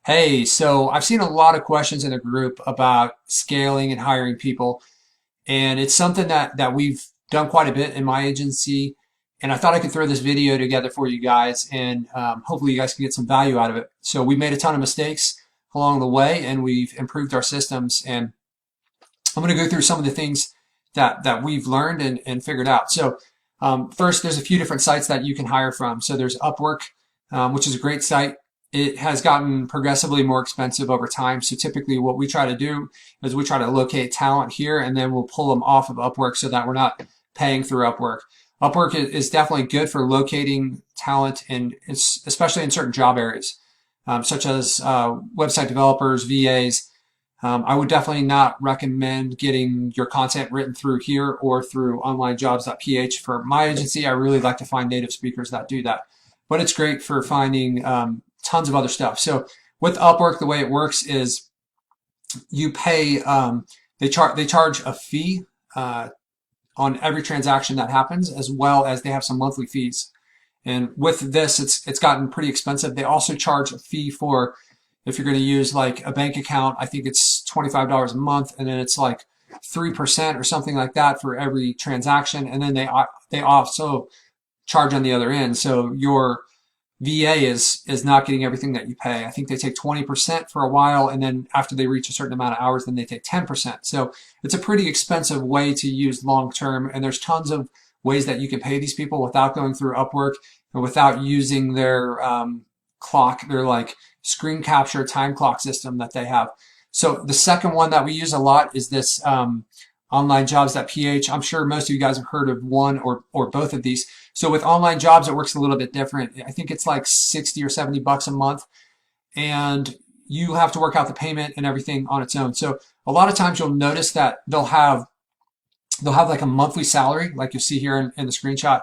Hey, so I've seen a lot of questions in the group about scaling and hiring people, and it's something that we've done quite a bit in my agency. And I thought I could throw this video together for you guys, and hopefully you guys can get some value out of it. So we made a ton of mistakes along the way, and we've improved our systems. And I'm going to go through some of the things that we've learned and figured out. So first, there's a few different sites that you can hire from. So there's Upwork, which is a great site. It has gotten progressively more expensive over time. So typically what we try to do is we try to locate talent here and then we'll pull them off of Upwork so that we're not paying through Upwork. Upwork is definitely good for locating talent, and especially in certain job areas, such as website developers, VAs. I would definitely not recommend getting your content written through here or through onlinejobs.ph. For my agency, I really like to find native speakers that do that. But it's great for finding tons of other stuff. So with Upwork, the way it works is you pay, they charge a fee on every transaction that happens, as well as they have some monthly fees. And with this, it's gotten pretty expensive. They also charge a fee for if you're going to use like a bank account. I think it's $25 a month, and then it's like 3% or something like that for every transaction. And then they also charge on the other end. So your VA is not getting everything that you pay. I think they take 20% for a while, and then after they reach a certain amount of hours, then they take 10%. So it's a pretty expensive way to use long term, and there's tons of ways that you can pay these people without going through Upwork and without using their clock, their like screen capture time clock system that they have. So the second one that we use a lot is this onlinejobs.ph. I'm sure most of you guys have heard of one or both of these. So with online jobs, it works a little bit different. I think it's like 60 or 70 bucks a month, and you have to work out the payment and everything on its own. So a lot of times you'll notice that they'll have like a monthly salary, like you see here in the screenshot,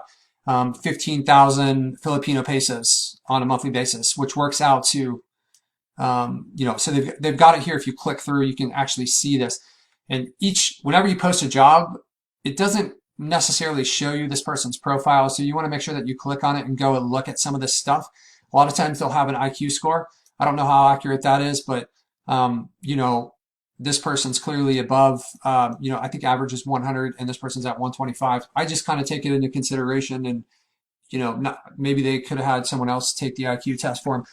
15,000 Filipino pesos on a monthly basis, which works out to, so they've got it here. If you click through, you can actually see this. And whenever you post a job, it doesn't necessarily show you this person's profile. So you want to make sure that you click on it and go and look at some of this stuff. A lot of times they'll have an IQ score. I don't know how accurate that is, but, this person's clearly above, I think average is 100 and this person's at 125. I just kind of take it into consideration, and, maybe they could have had someone else take the IQ test for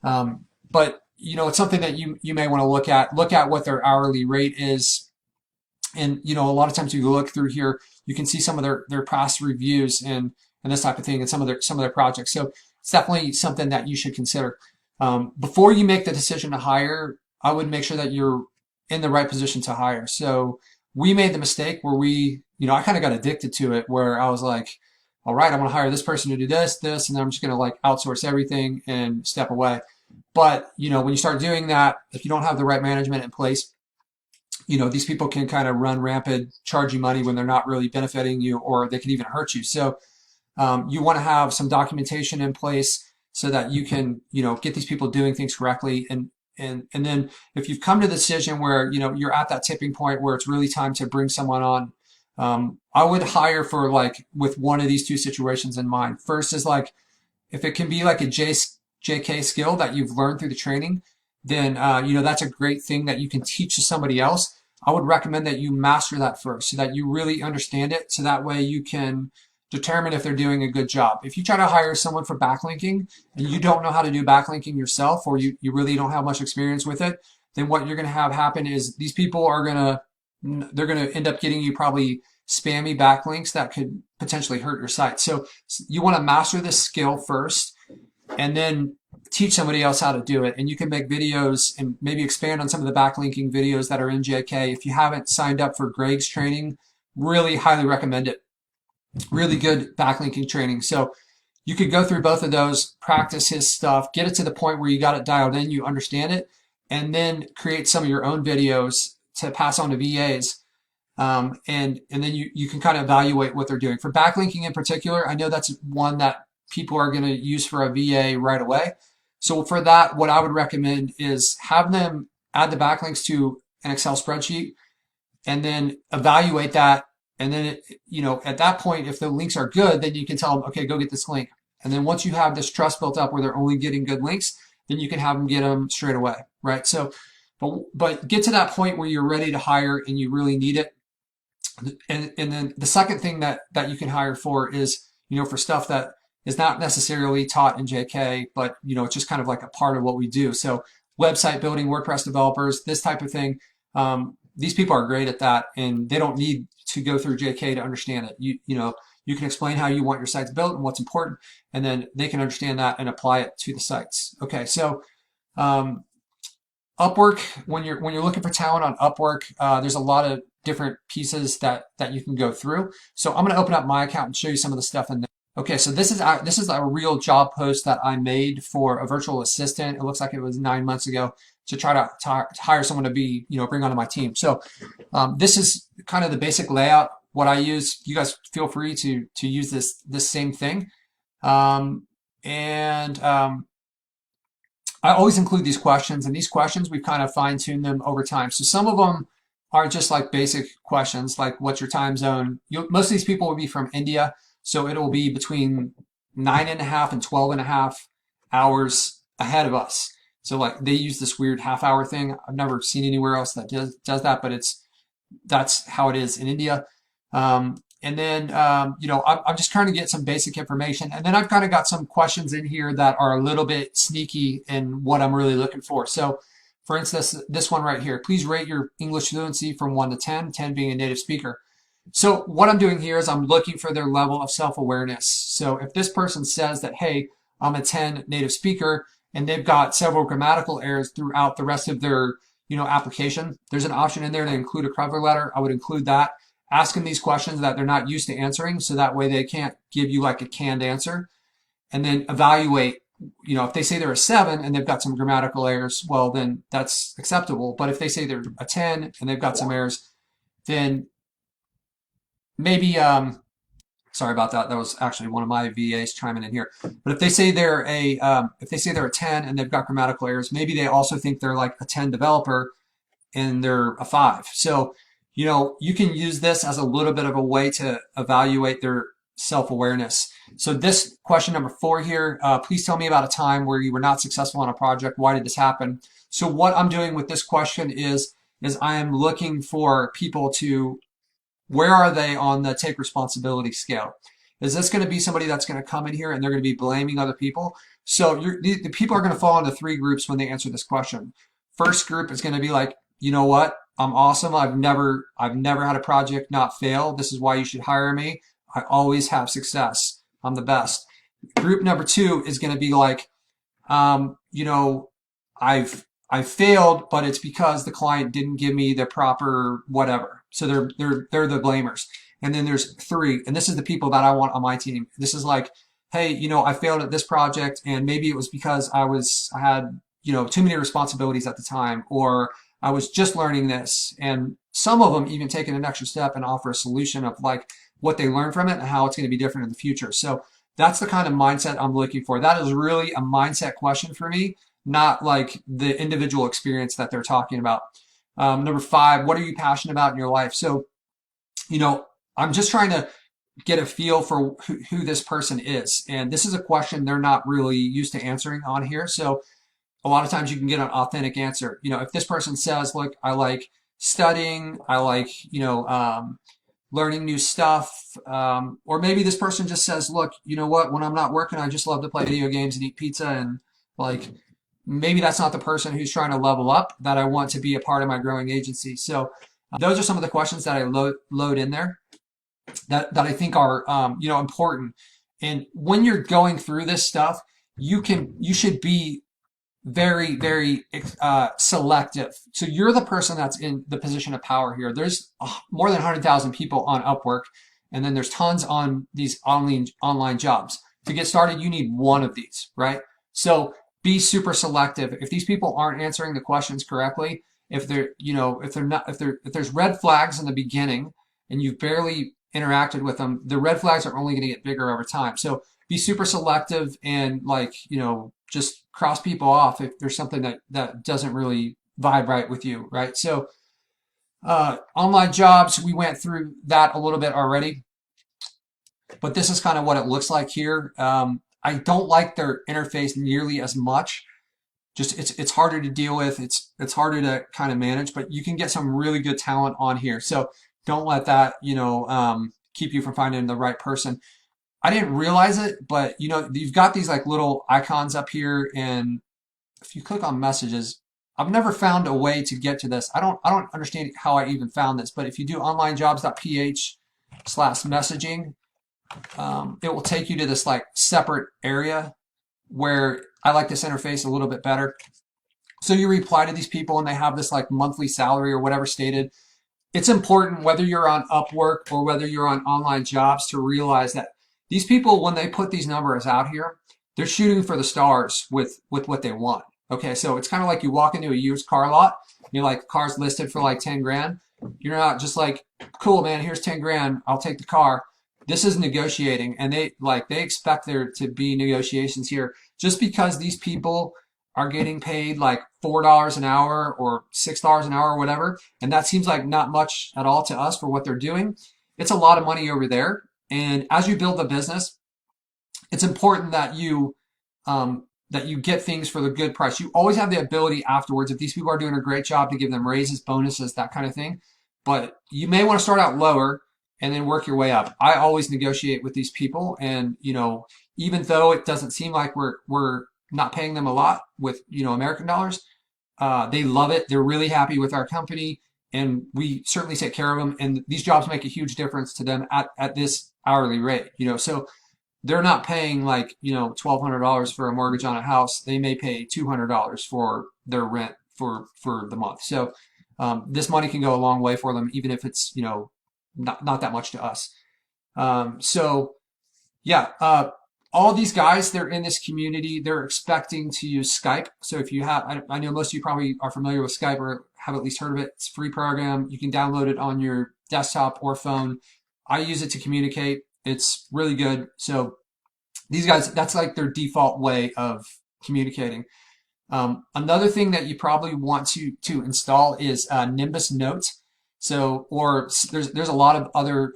them. But, it's something that you may want to look at what their hourly rate is. And, a lot of times you look through here, you can see some of their past reviews and this type of thing, and some of their projects. So it's definitely something that you should consider. Before you make the decision to hire, I would make sure that you're in the right position to hire. So we made the mistake where I kind of got addicted to it, where I was like, all right, I'm going to hire this person to do this, and then I'm just going to like outsource everything and step away. But, when you start doing that, if you don't have the right management in place, these people can kind of run rampant, charge you money when they're not really benefiting you, or they can even hurt you. So you want to have some documentation in place so that you can, get these people doing things correctly. And then if you've come to the decision where, you're at that tipping point where it's really time to bring someone on, I would hire for like with one of these two situations in mind. First is like, if it can be like a JK skill that you've learned through the training, then, that's a great thing that you can teach to somebody else. I would recommend that you master that first so that you really understand it. So that way you can determine if they're doing a good job. If you try to hire someone for backlinking and you don't know how to do backlinking yourself, or you really don't have much experience with it, then what you're going to have happen is these people they're going to end up getting you probably spammy backlinks that could potentially hurt your site. So you want to master this skill first and then teach somebody else how to do it. And you can make videos and maybe expand on some of the backlinking videos that are in JK. If you haven't signed up for Greg's training, really highly recommend it. Really good backlinking training. So you could go through both of those, practice his stuff, get it to the point where you got it dialed in, you understand it, and then create some of your own videos to pass on to VAs. And then you can kind of evaluate what they're doing. For backlinking in particular, I know that's one that people are going to use for a VA right away. So for that, what I would recommend is have them add the backlinks to an Excel spreadsheet and then evaluate that. And then, at that point, if the links are good, then you can tell them, okay, go get this link. And then once you have this trust built up where they're only getting good links, then you can have them get them straight away, right? So, but get to that point where you're ready to hire and you really need it. And then the second thing that you can hire for is, for stuff that is not necessarily taught in JK, but it's just kind of like a part of what we do. So website building, WordPress developers, this type of thing. These people are great at that, and they don't need to go through JK to understand it. You can explain how you want your sites built and what's important, and then they can understand that and apply it to the sites. Okay, so Upwork, when you're looking for talent on Upwork, there's a lot of different pieces that you can go through. So I'm going to open up my account and show you some of the stuff in there. Okay, so this is a real job post that I made for a virtual assistant. It looks like it was 9 months ago to try to hire someone to be, bring onto my team. So this is kind of the basic layout. What I use, you guys feel free to use this same thing. I always include these questions, and these questions, we've kind of fine-tuned them over time. So some of them are just like basic questions, like what's your time zone? Most of these people will be from India, so it'll be between 9.5 and 12.5 hours ahead of us. So like they use this weird half-hour thing. I've never seen anywhere else that does that, but that's how it is in India. And then, I'm just trying to get some basic information. And then I've kind of got some questions in here that are a little bit sneaky in what I'm really looking for. So for instance, this one right here, please rate your English fluency from 1 to 10, 10 being a native speaker. So what I'm doing here is I'm looking for their level of self-awareness. So if this person says that, hey, I'm a 10 native speaker, and they've got several grammatical errors throughout the rest of their, application, there's an option in there to include a cover letter. I would include that. Ask them these questions that they're not used to answering, so that way they can't give you like a canned answer. And then evaluate, if they say they're a 7 and they've got some grammatical errors, well, then that's acceptable. But if they say they're a 10 and they've got some errors, then maybe, sorry about that. That was actually one of my VAs chiming in here. But if they say they're a 10 and they've got grammatical errors, maybe they also think they're like a 10 developer and they're a 5. So you can use this as a little bit of a way to evaluate their self-awareness. So this question number 4 here, please tell me about a time where you were not successful on a project. Why did this happen? So what I'm doing with this question is I am looking for people to, where are they on the take responsibility scale? Is this going to be somebody that's going to come in here and they're going to be blaming other people? So the people are going to fall into 3 groups when they answer this question. First group is going to be like, you know what? I'm awesome. I've never had a project not fail. This is why you should hire me. I always have success. I'm the best. Group number 2 is going to be like, I've failed, but it's because the client didn't give me the proper whatever. So they're the blamers. And then there's 3, and this is the people that I want on my team. This is like, hey, I failed at this project, and maybe it was because I had too many responsibilities at the time, or I was just learning this. And some of them even taking an extra step and offer a solution of like what they learned from it and how it's going to be different in the future. So that's the kind of mindset I'm looking for. That is really a mindset question for me, not like the individual experience that they're talking about. Number 5, what are you passionate about in your life? So, I'm just trying to get a feel for who this person is. And this is a question they're not really used to answering on here. So a lot of times you can get an authentic answer. If this person says, look, I like studying, I like, learning new stuff, or maybe this person just says, look, you know what, when I'm not working, I just love to play video games and eat pizza, and like, maybe that's not the person who's trying to level up that I want to be a part of my growing agency. So those are some of the questions that I load in there that I think are, important. And when you're going through this stuff, you should be very, very selective. So you're the person that's in the position of power here. There's more than 100,000 people on Upwork, and then there's tons on these online jobs. To get started, you need one of these, right? So be super selective. If these people aren't answering the questions correctly, if there's red flags in the beginning and you've barely interacted with them, the red flags are only going to get bigger over time. So be super selective and just cross people off if there's something that doesn't really vibe right with you, right? So online jobs, we went through that a little bit already, but this is kind of what it looks like here. I don't like their interface nearly as much. just it's harder to deal with. It's harder to kind of manage, but you can get some really good talent on here. So don't let that, keep you from finding the right person. I didn't realize it, but you've got these like little icons up here, and if you click on messages, I've never found a way to get to this. I don't understand how I even found this, but if you do onlinejobs.ph/messaging, it will take you to this like separate area where I like this interface a little bit better. So you reply to these people and they have this like monthly salary or whatever stated. It's important whether you're on Upwork or whether you're on online jobs to realize that these people, when they put these numbers out here, they're shooting for the stars with what they want. Okay, so it's kind of like you walk into a used car lot, you're like, car's listed for like 10 grand. You're not just like, cool, man, here's 10 grand, I'll take the car. This is negotiating, and they expect there to be negotiations here. Just because these people are getting paid like $4 an hour or $6 an hour or whatever, and that seems like not much at all to us for what they're doing, it's a lot of money over there. And as you build the business, it's important that you get things for the good price. You always have the ability afterwards, if these people are doing a great job, to give them raises, bonuses, that kind of thing. But you may want to start out lower and then work your way up. I always negotiate with these people, and even though it doesn't seem like we're not paying them a lot with American dollars, they love it. They're really happy with our company, and we certainly take care of them. And these jobs make a huge difference to them at this hourly rate. So they're not paying like $1,200 for a mortgage on a house. They may pay $200 for their rent for the month. So this money can go a long way for them, even if it's not that much to us. So yeah, all these guys, they're in this community. They're expecting to use Skype. So if you have, I know most of you probably are familiar with Skype or have at least heard of it. It's a free program. You can download it on your desktop or phone. I use it to communicate. It's really good. So these guys, that's like their default way of communicating. Another thing that you probably want to install is Nimbus Notes. So, or there's a lot of other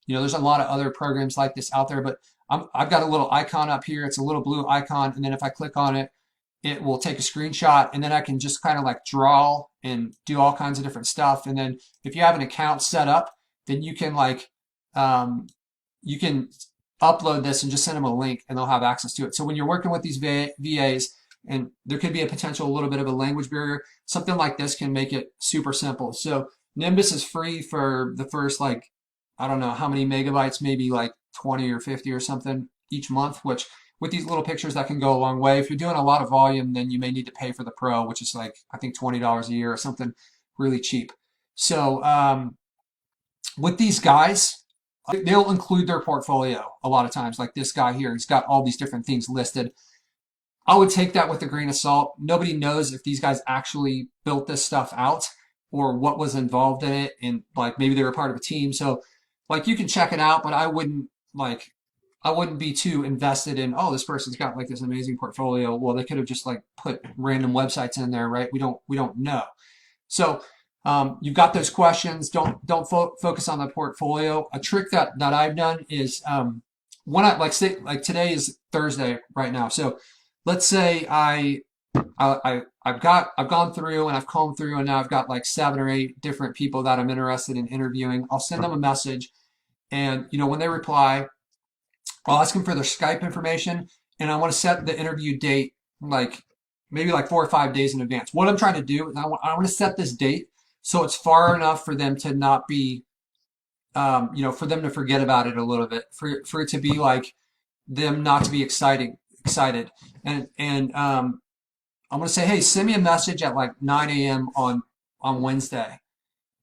there's a lot of other programs like this out there, but I've got a little icon up here. It's a little blue icon, and then if I click on it, it will take a screenshot, and then I can just kind of like draw and do all kinds of different stuff. And then if you have an account set up, then you can you can upload this and just send them a link, and they'll have access to it. So when you're working with these VAs, and there could be a potential little bit of a language barrier, something like this can make it super simple. So Nimbus is free for the first, like, I don't know how many megabytes, maybe like 20 or 50 or something each month, which with these little pictures, that can go a long way. If you're doing a lot of volume, then you may need to pay for the Pro, which is like, I think $20 a year or something really cheap. So with these guys, they'll include their portfolio a lot of times. Like this guy here, he's got all these different things listed. I would take that with a grain of salt. Nobody knows if these guys actually built this stuff out or what was involved in it, and like maybe they were part of a team. So like you can check it out, but I wouldn't be too invested in, oh, this person's got like this amazing portfolio. Well, they could have just like put random websites in there, right? We don't know. So you've got those questions. Don't focus on the portfolio. A trick that I've done is when I like today is Thursday right now. So let's say I've gone through and I've combed through, and now I've got like 7 or 8 different people that I'm interested in interviewing. I'll send them a message, and when they reply, I'll ask them for their Skype information, and I want to set the interview date like maybe like 4 or 5 days in advance. What I'm trying to do is I want to set this date so it's far enough for them to not be, for them to forget about it a little bit, for it to be like them not to be excited. And I'm going to say, hey, send me a message at like 9 a.m. on Wednesday.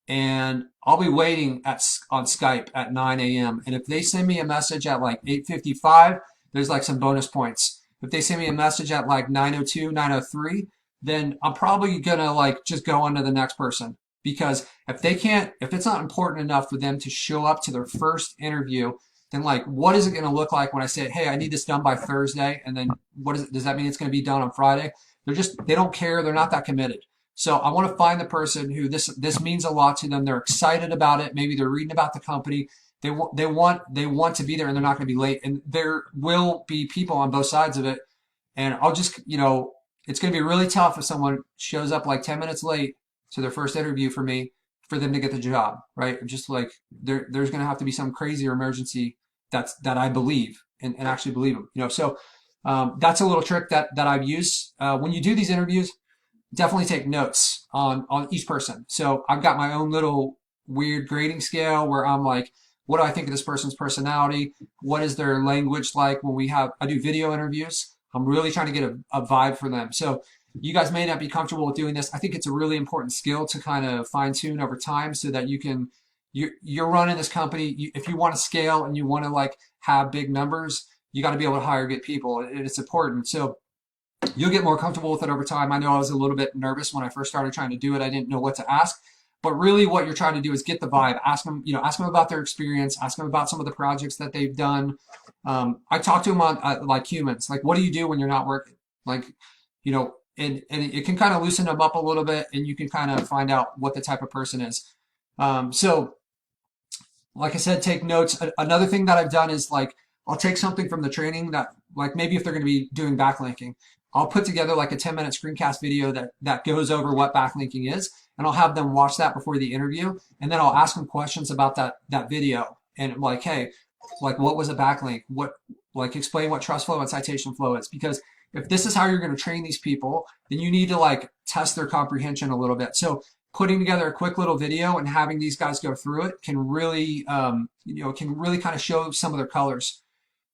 And I'll be waiting on Skype at 9 a.m. And if they send me a message at like 8:55, there's like some bonus points. If they send me a message at like 9:02, 9:03, then I'm probably going to like just go on to the next person. Because if it's not important enough for them to show up to their first interview, then like, what is it going to look like when I say, hey, I need this done by Thursday? And then does that mean it's going to be done on Friday? They don't care. They're not that committed. So I want to find the person who this means a lot to them. They're excited about it. Maybe they're reading about the company. They want to be there, and they're not going to be late. And there will be people on both sides of it. And I'll just, it's going to be really tough if someone shows up like 10 minutes late to their first interview for me for them to get the job, right? Just like there's going to have to be some crazy or emergency that I believe and actually believe them, So that's a little trick that I've used. When you do these interviews, definitely take notes on each person. So I've got my own little weird grading scale where I'm like, what do I think of this person's personality? What is their language like when I do video interviews? I'm really trying to get a vibe for them. So you guys may not be comfortable with doing this. I think it's a really important skill to kind of fine tune over time so that you're running this company. If you want to scale and you want to like have big numbers, you got to be able to hire good people. It's important. So you'll get more comfortable with it over time. I know I was a little bit nervous when I first started trying to do it. I didn't know what to ask. But really what you're trying to do is get the vibe. Ask them, ask them about their experience. Ask them about some of the projects that they've done. I talk to them on like humans. Like, what do you do when you're not working? Like, and it can kind of loosen them up a little bit, and you can kind of find out what the type of person is. So like I said, take notes. Another thing that I've done is like, I'll take something from the training that, like maybe if they're going to be doing backlinking, I'll put together like a 10-minute screencast video that goes over what backlinking is, and I'll have them watch that before the interview, and then I'll ask them questions about that video, and like, hey, like what was a backlink? Like explain what trust flow and citation flow is, because if this is how you're going to train these people, then you need to like test their comprehension a little bit. So putting together a quick little video and having these guys go through it can really, can really kind of show some of their colors.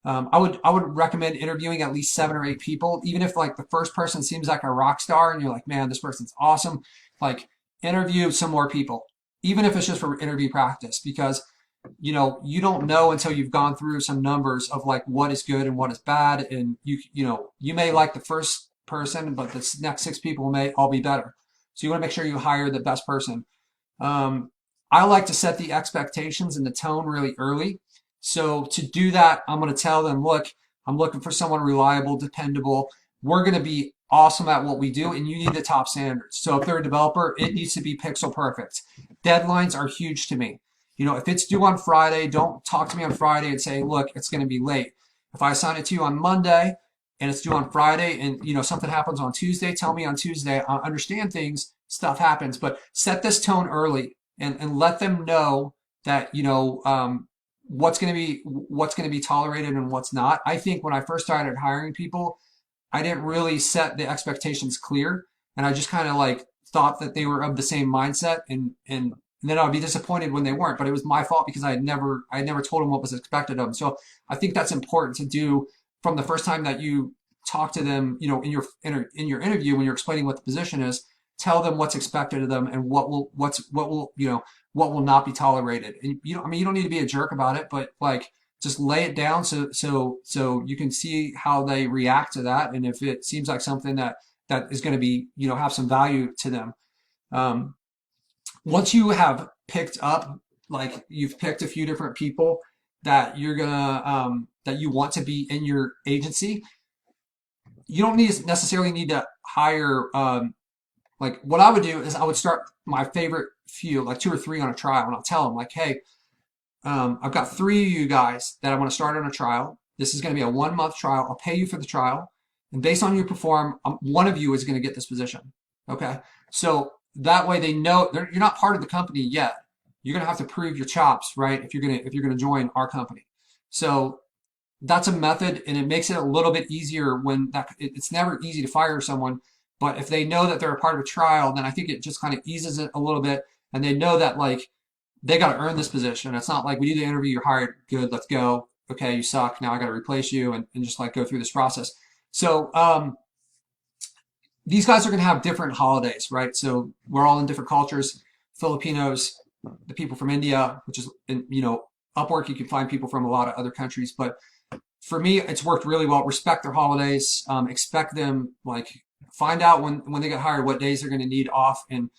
I would recommend interviewing at least 7 or 8 people, even if like the first person seems like a rock star and you're like, man, this person's awesome. Like interview some more people, even if it's just for interview practice, because you don't know until you've gone through some numbers of like what is good and what is bad, and you may like the first person, but the next 6 people may all be better. So you want to make sure you hire the best person. I like to set the expectations and the tone really early. So to do that, I'm going to tell them, look, I'm looking for someone reliable, dependable. We're going to be awesome at what we do, and you need the top standards. So if they're a developer, it needs to be pixel perfect. Deadlines are huge to me. If it's due on Friday, don't talk to me on Friday and say, look, it's going to be late. If I assign it to you on Monday and it's due on Friday and, something happens on Tuesday, tell me on Tuesday. I understand things, stuff happens, but set this tone early and let them know that, what's going to be tolerated and what's not. I think when I first started hiring people, I didn't really set the expectations clear, and I just kind of like thought that they were of the same mindset, and then I'd be disappointed when they weren't. But it was my fault because I had never told them what was expected of them. So I think that's important to do from the first time that you talk to them. In your interview when you're explaining what the position is, tell them what's expected of them and what will not be tolerated. And you don't need to be a jerk about it, but like just lay it down so you can see how they react to that, and if it seems like something that is going to be have some value to them. Once you have picked up, like you've picked a few different people that you're gonna that you want to be in your agency, you don't necessarily need to hire. Like what I would do is I would start my favorite few, like 2 or 3 on a trial, and I'll tell them like, hey, I've got 3 of you guys that I want to start on a trial. This is going to be a 1-month trial. I'll pay you for the trial, and based on you perform, one of you is going to get this position. Okay, so that way they know you're not part of the company yet. You're going to have to prove your chops, right? If you're going to join our company. So that's a method, and it makes it a little bit easier when it's never easy to fire someone. But if they know that they're a part of a trial, then I think it just kind of eases it a little bit, and they know that like they got to earn this position. It's not like we do the interview, you're hired, good, let's go. Okay, you suck, now I got to replace you, and just like go through this process. So these guys are going to have different holidays, right? So we're all in different cultures. Filipinos, the people from India, which is Upwork, you can find people from a lot of other countries, but for me, it's worked really well. Respect their holidays, expect them like. Find out when they get hired what days they're going to need off, and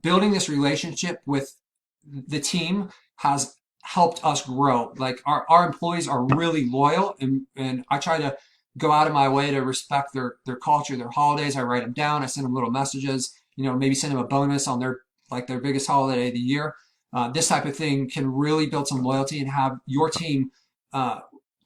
building this relationship with the team has helped us grow. Like our employees are really loyal, and I try to go out of my way to respect their culture, their holidays. I write them down. I send them little messages. Maybe send them a bonus on their biggest holiday of the year. This type of thing can really build some loyalty and have your team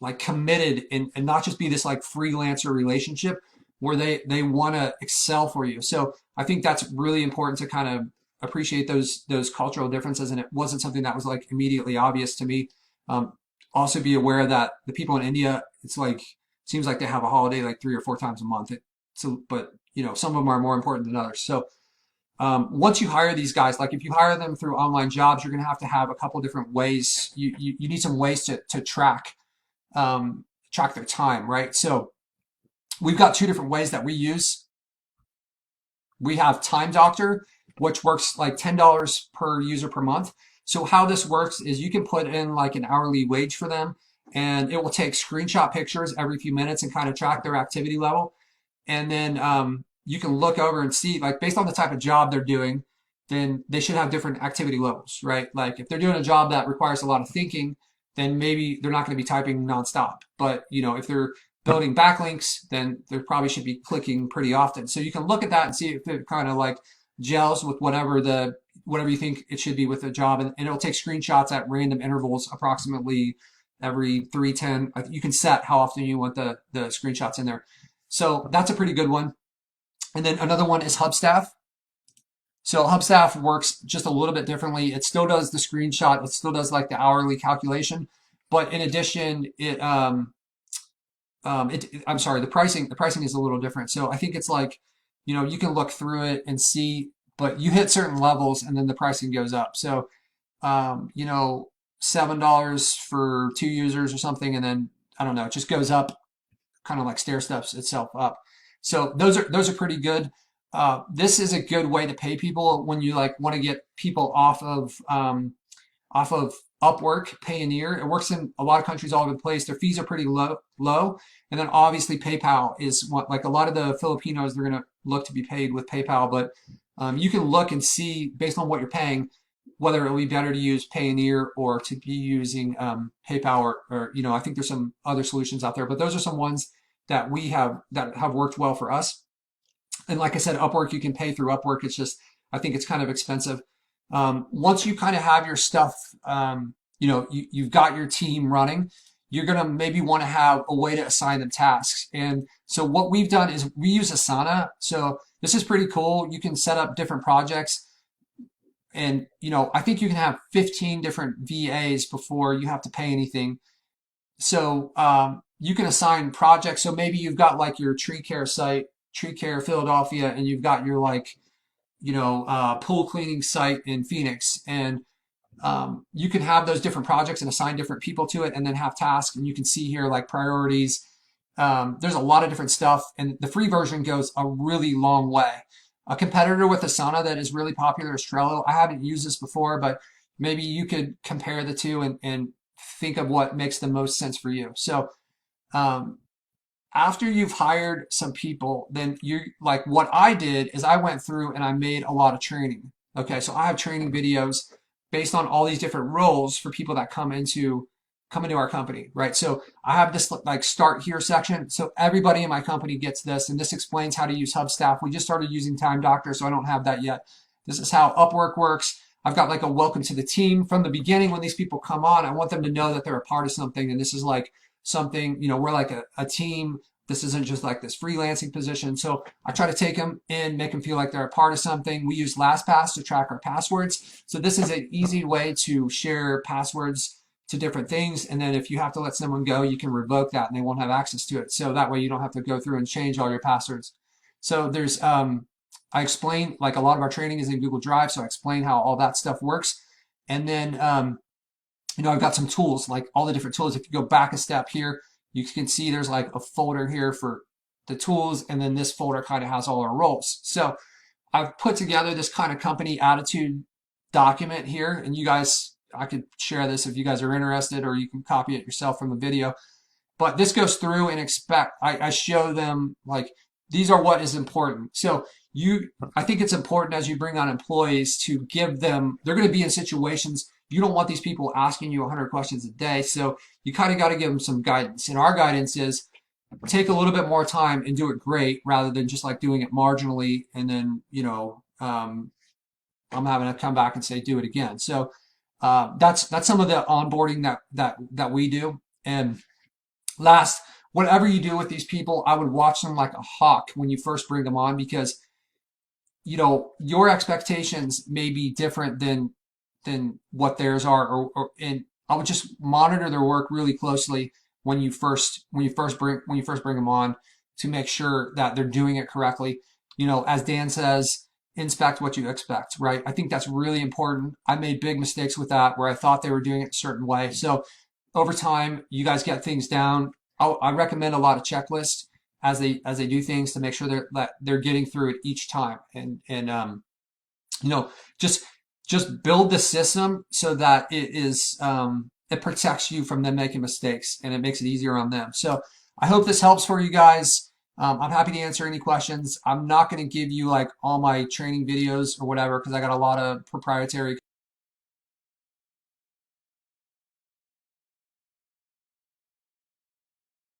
like committed and not just be this like freelancer relationship, where they want to excel for you. So I think that's really important to kind of appreciate those cultural differences. And it wasn't something that was like immediately obvious to me. Um, Also be aware that the people in India, it's like seems like they have a holiday like 3 or 4 times a month. But some of them are more important than others. So once you hire these guys, like if you hire them through online jobs, you're going to have a couple different ways. You need some ways to track their time, right? So we've got two different ways that we use. We have Time Doctor, which works like $10 per user per month. So how this works is you can put in like an hourly wage for them, and it will take screenshot pictures every few minutes and kind of track their activity level. And then you can look over and see, like based on the type of job they're doing, then they should have different activity levels, right? Like if they're doing a job that requires a lot of thinking, then maybe they're not going to be typing nonstop. But if they're building backlinks, then they probably should be clicking pretty often. So you can look at that and see if it kind of like gels with whatever you think it should be with the job, and it'll take screenshots at random intervals, approximately every 310. You can set how often you want the screenshots in there. So that's a pretty good one. And then another one is Hubstaff. So Hubstaff works just a little bit differently. It still does the screenshot. It still does like the hourly calculation, but in addition, I'm sorry, the pricing is a little different. So I think it's like, you can look through it and see, but you hit certain levels and then the pricing goes up. So, $7 for 2 users or something, and then I don't know, it just goes up, kind of like stair steps itself up. So those are pretty good. This is a good way to pay people when you like want to get people off of Upwork, Payoneer. It works in a lot of countries all over the place. Their fees are pretty low. And then obviously PayPal is what, like a lot of the Filipinos, they're going to look to be paid with PayPal, but you can look and see based on what you're paying, whether it'll be better to use Payoneer or to be using PayPal or I think there's some other solutions out there, but those are some ones that that have worked well for us. And like I said, Upwork, you can pay through Upwork. It's just, I think it's kind of expensive. Once you kind of have your stuff, you've got your team running, you're going to maybe want to have a way to assign them tasks. And so what we've done is we use Asana. So this is pretty cool. You can set up different projects. And, I think you can have 15 different VAs before you have to pay anything. So you can assign projects. So maybe you've got like your tree care site, Tree Care Philadelphia, and you've got your like, pool cleaning site in Phoenix. And you can have those different projects and assign different people to it and then have tasks. And you can see here like priorities. There's a lot of different stuff. And the free version goes a really long way. A competitor with Asana that is really popular is Trello. I haven't used this before, but maybe you could compare the two and think of what makes the most sense for you. So after you've hired some people, then like what I did is I went through and I made a lot of training. Okay, so I have training videos based on all these different roles for people that come into our company, right? So I have this like start here section. So everybody in my company gets this, and this explains how to use Hubstaff. We just started using Time Doctor, so I don't have that yet. This is how Upwork works. I've got like a welcome to the team from the beginning. When these people come on, I want them to know that they're a part of something, and this is like something, we're like a team. This isn't just like this freelancing position. So I try to take them in, make them feel like they're a part of something. We use LastPass to track our passwords. So this is an easy way to share passwords to different things. And then if you have to let someone go, you can revoke that and they won't have access to it. So that way you don't have to go through and change all your passwords. So there's, I explain, like a lot of our training is in Google Drive. So I explain how all that stuff works. And then, I've got some tools, like all the different tools. If you go back a step here, you can see there's like a folder here for the tools. And then this folder kind of has all our roles. So I've put together this kind of company attitude document here. And you guys, I could share this if you guys are interested, or you can copy it yourself from the video. But this goes through and I show them like, these are what is important. So I think it's important as you bring on employees to give them, they're going to be in situations, you don't want these people asking you 100 questions a day. So you kind of got to give them some guidance. And our guidance is take a little bit more time and do it great rather than just like doing it marginally. And then, I'm having to come back and say, do it again. So that's some of the onboarding that we do. And last, whatever you do with these people, I would watch them like a hawk when you first bring them on, because your expectations may be different than what theirs are, and I would just monitor their work really closely when you first bring them on, to make sure that they're doing it correctly. As Dan says, inspect what you expect, right? I think that's really important. I made big mistakes with that where I thought they were doing it a certain way. So over time, you guys get things down. I recommend a lot of checklists as they do things, to make sure that they're getting through it each time, and you know just build the system so that it protects you from them making mistakes, and it makes it easier on them. So I hope this helps for you guys. I'm happy to answer any questions. I'm not going to give you like all my training videos or whatever, because I got a lot of proprietary